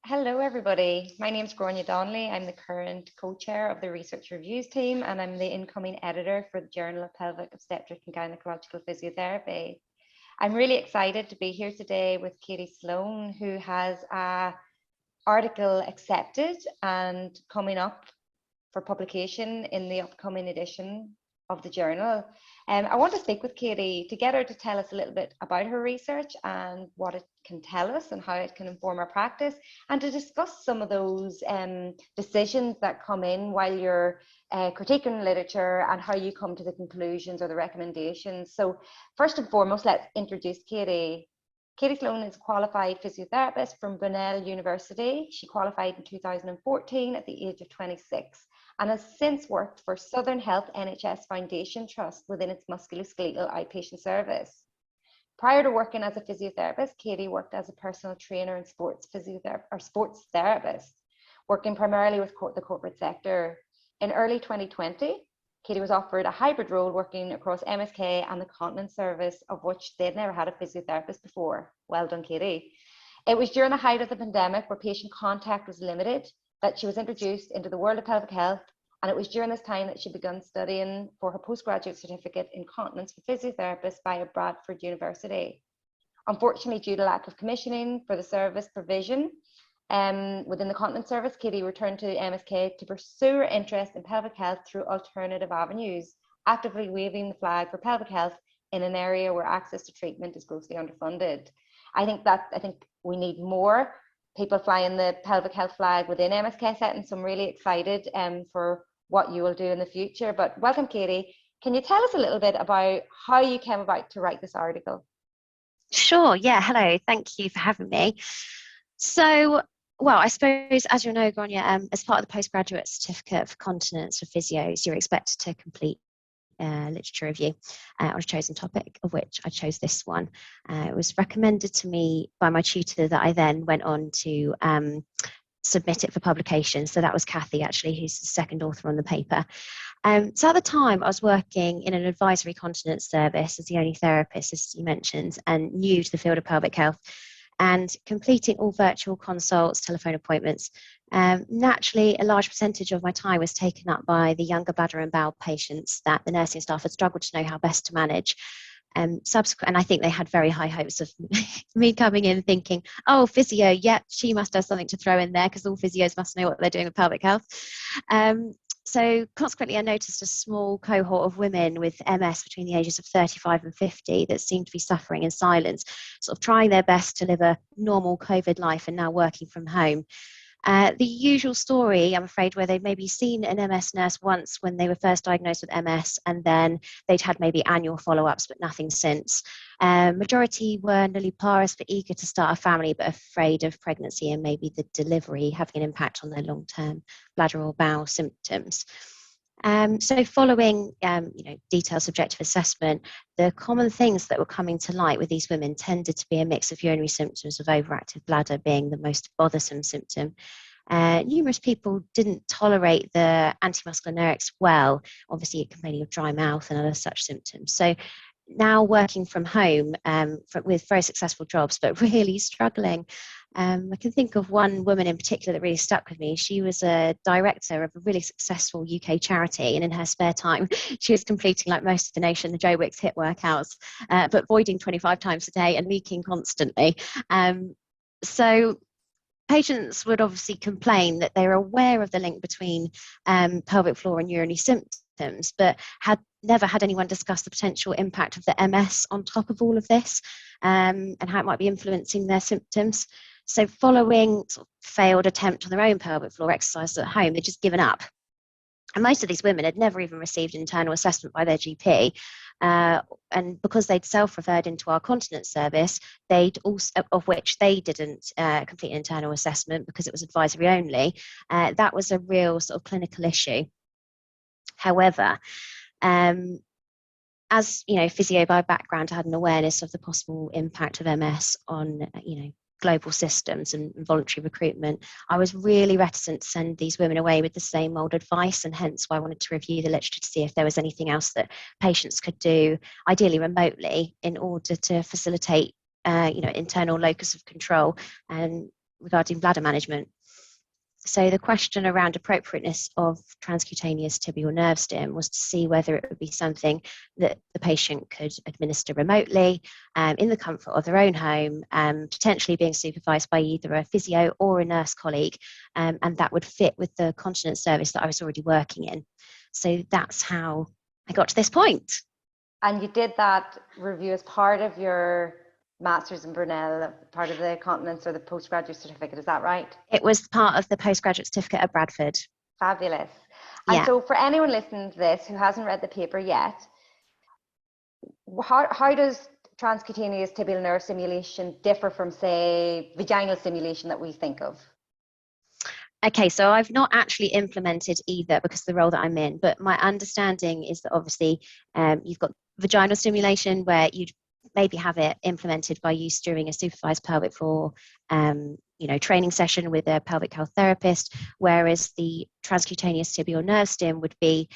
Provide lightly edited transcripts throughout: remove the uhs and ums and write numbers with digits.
Hello, everybody. My name is Gráinne Donnelly. I'm the current co-chair of the Research Reviews team, and I'm the incoming editor for the Journal of Pelvic Obstetric and Gynecological Physiotherapy. I'm really excited to be here today with Katie Sloan, who has an article accepted and coming up for publication in the upcoming edition of the journal. I want to speak with Katie to get her to tell us a little bit about her research and what it can tell us and how it can inform our practice, and to discuss some of those decisions that come in while you're critiquing literature and how you come to the conclusions or the recommendations. So first and foremost, let's introduce Katie. Katie Sloan is a qualified physiotherapist from Brunel University. She qualified in 2014 at the age of 26 and has since worked for Southern Health NHS Foundation Trust within its musculoskeletal outpatient service. Prior to working as a physiotherapist, Katie worked as a personal trainer and sports therapist, working primarily with the corporate sector. In early 2020, Katie was offered a hybrid role working across MSK and the Continence Service, of which they'd never had a physiotherapist before. Well done, Katie. It was during the height of the pandemic, where patient contact was limited, that she was introduced into the world of pelvic health, and it was during this time that she began studying for her postgraduate certificate in continence for physiotherapists via Bradford University. Unfortunately, due to lack of commissioning for the service provision within the continence service, Katie returned to MSK to pursue her interest in pelvic health through alternative avenues, actively waving the flag for pelvic health in an area where access to treatment is grossly underfunded. I think we need more people flying the pelvic health flag within MSK settings. So I'm really excited for what you will do in the future. But welcome, Katie. Can you tell us a little bit about how you came about to write this article? Sure. Yeah. Hello. Thank you for having me. So, well, I suppose, as you know, Gráinne, as part of the postgraduate certificate for continence for physios, you're expected to complete literature review on a chosen topic, of which I chose this one. It was recommended to me by my tutor that I then went on to submit it for publication. So that was Kathy, actually, who's the second author on the paper. So at the time, I was working in an advisory continence service as the only therapist, as you mentioned, and new to the field of pelvic health, and completing all virtual consults, telephone appointments. Naturally, a large percentage of my time was taken up by the younger bladder and bowel patients that the nursing staff had struggled to know how best to manage. And I think they had very high hopes of me coming in thinking, oh, physio, yeah, she must have something to throw in there because all physios must know what they're doing with pelvic health. So consequently, I noticed a small cohort of women with MS between the ages of 35 and 50 that seemed to be suffering in silence, sort of trying their best to live a normal COVID life and now working from home. The usual story, I'm afraid, where they'd maybe seen an MS nurse once when they were first diagnosed with MS, and then they'd had maybe annual follow-ups, but nothing since. Majority were nulliparous, but eager to start a family, but afraid of pregnancy and maybe the delivery having an impact on their long-term bladder or bowel symptoms. So following detailed subjective assessment, the common things that were coming to light with these women tended to be a mix of urinary symptoms, of overactive bladder being the most bothersome symptom. Numerous people didn't tolerate the antimuscarinics well, obviously complaining of dry mouth and other such symptoms. So now working from home with very successful jobs, but really struggling. I can think of one woman in particular that really stuck with me. She was a director of a really successful UK charity, and in her spare time, she was completing, like most of the nation, the Joe Wicks HIIT workouts, but voiding 25 times a day and leaking constantly. So patients would obviously complain that they were aware of the link between pelvic floor and urinary symptoms, but had never had anyone discuss the potential impact of the MS on top of all of this, and how it might be influencing their symptoms. So following sort of failed attempt on their own pelvic floor exercises at home, they'd just given up. And most of these women had never even received an internal assessment by their GP. And because they'd self-referred into our continence service, of which they didn't complete an internal assessment because it was advisory only, that was a real sort of clinical issue. However, as physio by background, I had an awareness of the possible impact of MS on global systems and voluntary recruitment. I was really reticent to send these women away with the same old advice, and hence why I wanted to review the literature to see if there was anything else that patients could do, ideally remotely, in order to facilitate internal locus of control and regarding bladder management. So the question around appropriateness of transcutaneous tibial nerve stim was to see whether it would be something that the patient could administer remotely in the comfort of their own home, potentially being supervised by either a physio or a nurse colleague, and that would fit with the continence service that I was already working in. So that's how I got to this point. And you did that review as part of your Masters in Brunel, part of the continence or the postgraduate certificate, is that right? It was part of the postgraduate certificate at Bradford. Fabulous. Yeah. And so for anyone listening to this who hasn't read the paper yet, how does transcutaneous tibial nerve stimulation differ from, say, vaginal stimulation that we think of? Okay, so I've not actually implemented either because of the role that I'm in, but my understanding is that obviously you've got vaginal stimulation where you'd maybe have it implemented by use during a supervised pelvic floor training session with a pelvic health therapist, whereas the transcutaneous tibial nerve stim would be,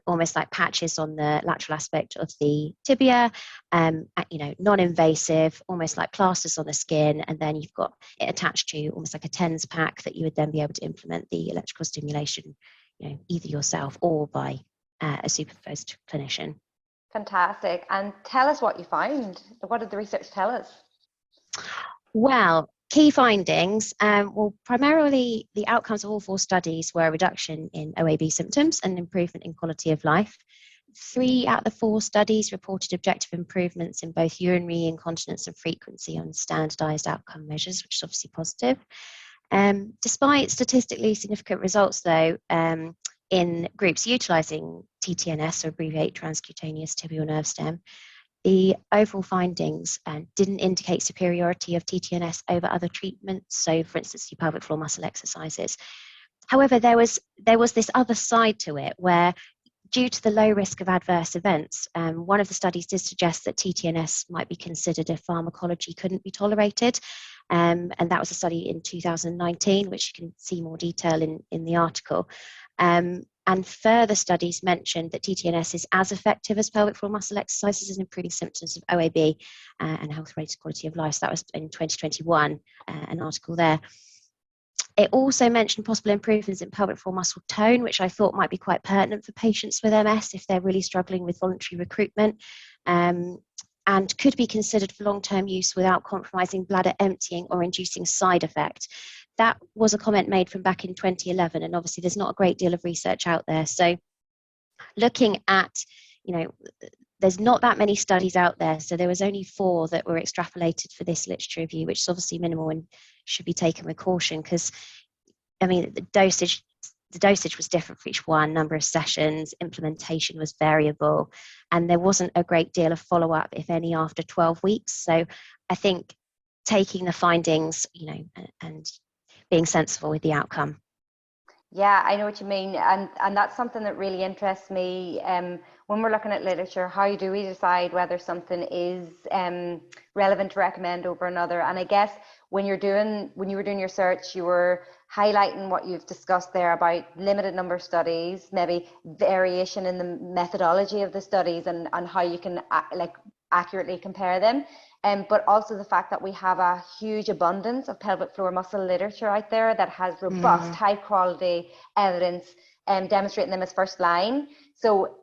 almost like patches on the lateral aspect of the tibia, non-invasive, almost like plasters on the skin, and then you've got it attached to almost like a TENS pack that you would then be able to implement the electrical stimulation, either yourself or by a supervised clinician. Fantastic. And tell us what you found. What did the research tell us? Well, key findings, primarily the outcomes of all 4 studies were a reduction in OAB symptoms and improvement in quality of life. 3 out of the 4 studies reported objective improvements in both urinary incontinence and frequency on standardized outcome measures, which is obviously positive. Despite statistically significant results, though, in groups utilizing TTNS, or abbreviate transcutaneous tibial nerve stim, the overall findings didn't indicate superiority of TTNS over other treatments. So, for instance, your pelvic floor muscle exercises. However, there was this other side to it where, due to the low risk of adverse events, one of the studies did suggest that TTNS might be considered if pharmacology couldn't be tolerated. And that was a study in 2019, which you can see more detail in the article. And further studies mentioned that TTNS is as effective as pelvic floor muscle exercises in improving symptoms of OAB and health-related quality of life. So that was in 2021, an article there. It also mentioned possible improvements in pelvic floor muscle tone, which I thought might be quite pertinent for patients with MS if they're really struggling with voluntary recruitment, and could be considered for long-term use without compromising bladder emptying or inducing side effect. That was a comment made from back in 2011, and obviously there's not a great deal of research out there. So looking at, there's not that many studies out there, so there was only 4 that were extrapolated for this literature review, which is obviously minimal and should be taken with caution because, the dosage was different for each one, number of sessions, implementation was variable, and there wasn't a great deal of follow-up, if any, after 12 weeks. So I think taking the findings, and being sensible with the outcome. Yeah, I know what you mean. And that's something that really interests me. When we're looking at literature, how do we decide whether something is relevant to recommend over another? And I guess when you were doing your search, you were highlighting what you've discussed there about limited number of studies, maybe variation in the methodology of the studies and how you can accurately compare them. But also the fact that we have a huge abundance of pelvic floor muscle literature out there that has robust, high quality evidence demonstrating them as first line. So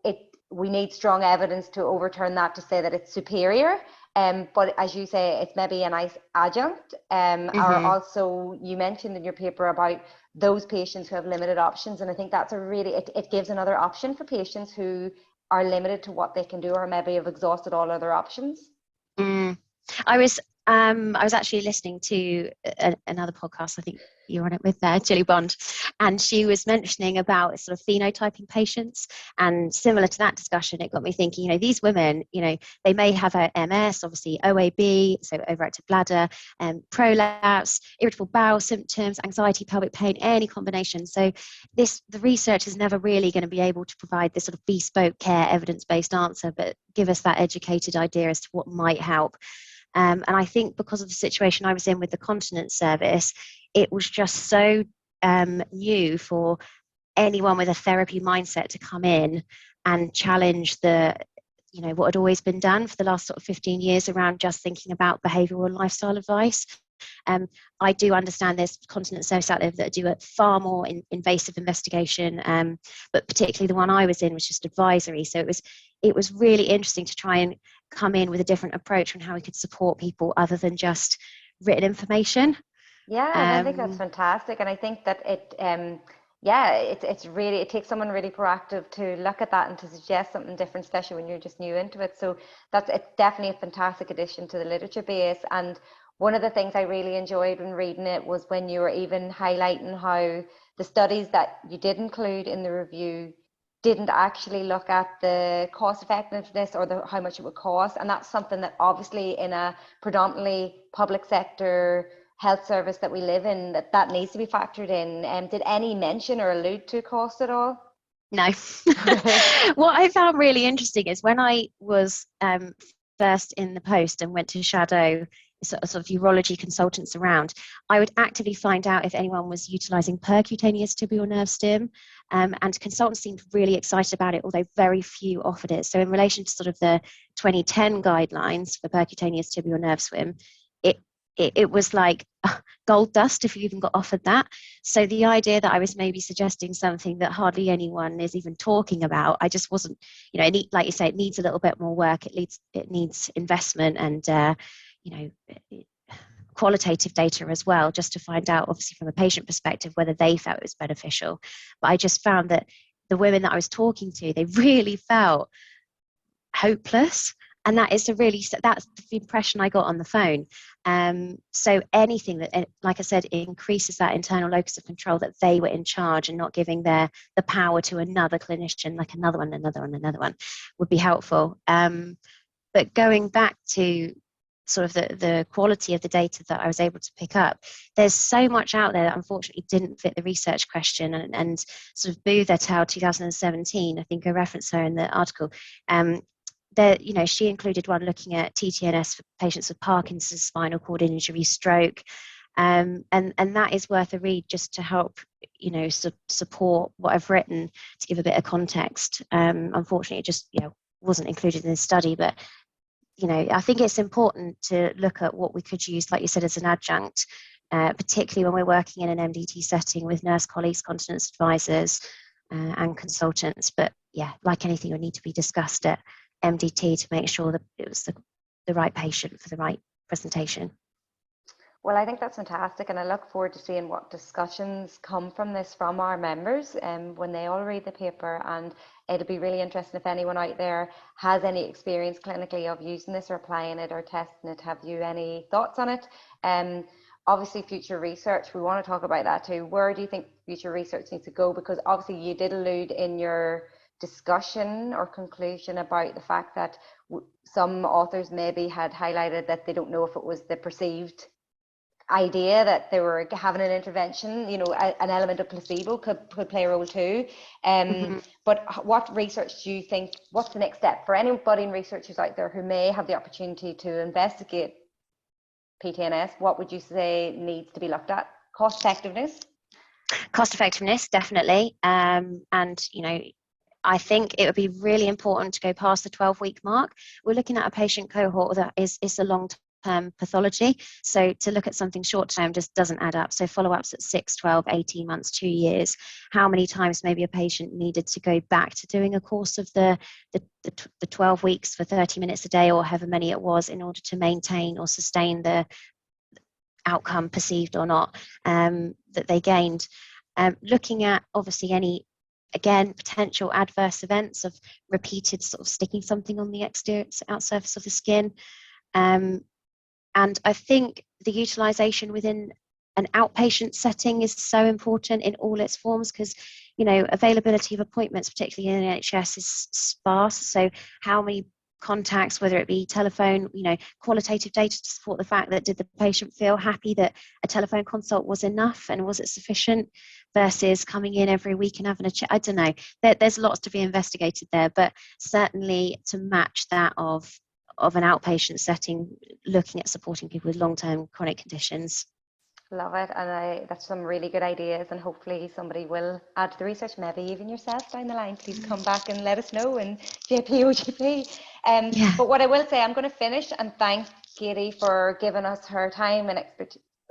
we need strong evidence to overturn that to say that it's superior. But as you say, it's maybe a nice adjunct. Or also, you mentioned in your paper about those patients who have limited options, and I think that's it gives another option for patients who are limited to what they can do or maybe have exhausted all other options. I was actually listening to another podcast. I think you're on it with Julie Bond, and she was mentioning about sort of phenotyping patients. And similar to that discussion, it got me thinking. These women, they may have a MS, obviously OAB, so overactive bladder, prolapse, irritable bowel symptoms, anxiety, pelvic pain, any combination. So the research is never really going to be able to provide this sort of bespoke care, evidence-based answer, but give us that educated idea as to what might help. And I think because of the situation I was in with the continence service, it was just so new for anyone with a therapy mindset to come in and challenge what had always been done for the last sort of 15 years around just thinking about behavioural and lifestyle advice. I do understand there's continence service out there that do a far more invasive investigation, but particularly the one I was in was just advisory. So it was really interesting to try and come in with a different approach on how we could support people other than just written information. Yeah, I think that's fantastic, and I think that it's really, it takes someone really proactive to look at that and to suggest something different, especially when you're just new into it. So it's definitely a fantastic addition to the literature base. And one of the things I really enjoyed when reading it was when you were even highlighting how the studies that you did include in the review didn't actually look at the cost effectiveness or how much it would cost, and that's something that obviously in a predominantly public sector health service that we live in, that needs to be factored in. Did any mention or allude to cost at all? No. What I found really interesting is when I was first in the post and went to shadow sort of urology consultants around, I would actively find out if anyone was utilising percutaneous tibial nerve stim, and consultants seemed really excited about it, although very few offered it. So in relation to sort of the 2010 guidelines for percutaneous tibial nerve stim, it was like gold dust if you even got offered that. So the idea that I was maybe suggesting something that hardly anyone is even talking about, I just wasn't, like you say, it needs a little bit more work. It needs investment and, qualitative data as well, just to find out, obviously from a patient perspective, whether they felt it was beneficial. But I just found that the women that I was talking to, they really felt hopeless. And that's the impression I got on the phone. So anything that, like I said, increases that internal locus of control, that they were in charge and not giving the power to another clinician, like another one, would be helpful. But going back to sort of the quality of the data that I was able to pick up, there's so much out there that unfortunately didn't fit the research question. And sort of Booth et al. 2017, I think I referenced her in the article, she included one looking at TTNS for patients with Parkinson's, spinal cord injury, stroke, and that is worth a read just to help support what I've written, to give a bit of context. Unfortunately, it just wasn't included in the study, but I think it's important to look at what we could use, like you said, as an adjunct, particularly when we're working in an MDT setting with nurse colleagues, continence advisors, and consultants. But yeah, like anything, would need to be discussed at MDT to make sure that it was the right patient for the right presentation. Well, I think that's fantastic, and I look forward to seeing what discussions come from this from our members when they all read the paper. And it'll be really interesting if anyone out there has any experience clinically of using this or applying it or testing it. Have you any thoughts on it? Obviously, future research, we want to talk about that too. Where do you think future research needs to go? Because obviously you did allude in your discussion or conclusion about the fact that some authors maybe had highlighted that they don't know if it was the perceived idea that they were having an intervention, an element of placebo could play a role too. But what research do you think, what's the next step for anybody in researchers out there who may have the opportunity to investigate PTNS? What would you say needs to be looked at? Cost effectiveness, definitely. I think it would be really important to go past the 12-week mark. We're looking at a patient cohort that is a long-term pathology. So to look at something short-term just doesn't add up. So follow-ups at 6, 12, 18 months, 2 years. How many times maybe a patient needed to go back to doing a course of the 12 weeks for 30 minutes a day or however many it was in order to maintain or sustain the outcome, perceived or not, that they gained. Looking at obviously any potential adverse events of repeated sort of sticking something on the out surface of the skin. And I think the utilisation within an outpatient setting is so important in all its forms, because availability of appointments, particularly in the NHS, is sparse. So how many contacts, whether it be telephone, qualitative data to support the fact that did the patient feel happy that a telephone consult was enough and was it sufficient, versus coming in every week and having a chat. I don't know. There's lots to be investigated there, but certainly to match that of an outpatient setting, looking at supporting people with long-term chronic conditions. Love it, and that's some really good ideas, and hopefully somebody will add to the research, maybe even yourself down the line. Please come back and let us know in JPOGP. But what I will say, I'm going to finish and thank Katie for giving us her time and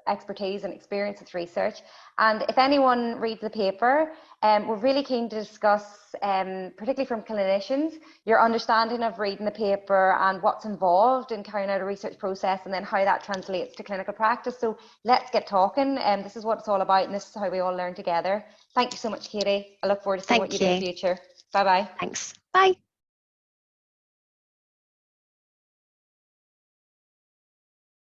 expertise and experience with research. And if anyone reads the paper, we're really keen to discuss, particularly from clinicians, your understanding of reading the paper and what's involved in carrying out a research process, and then how that translates to clinical practice. So let's get talking. This is what it's all about, and this is how we all learn together. Thank you so much, Katie. I look forward to seeing what you do in the future. Bye-bye. Thanks. Bye.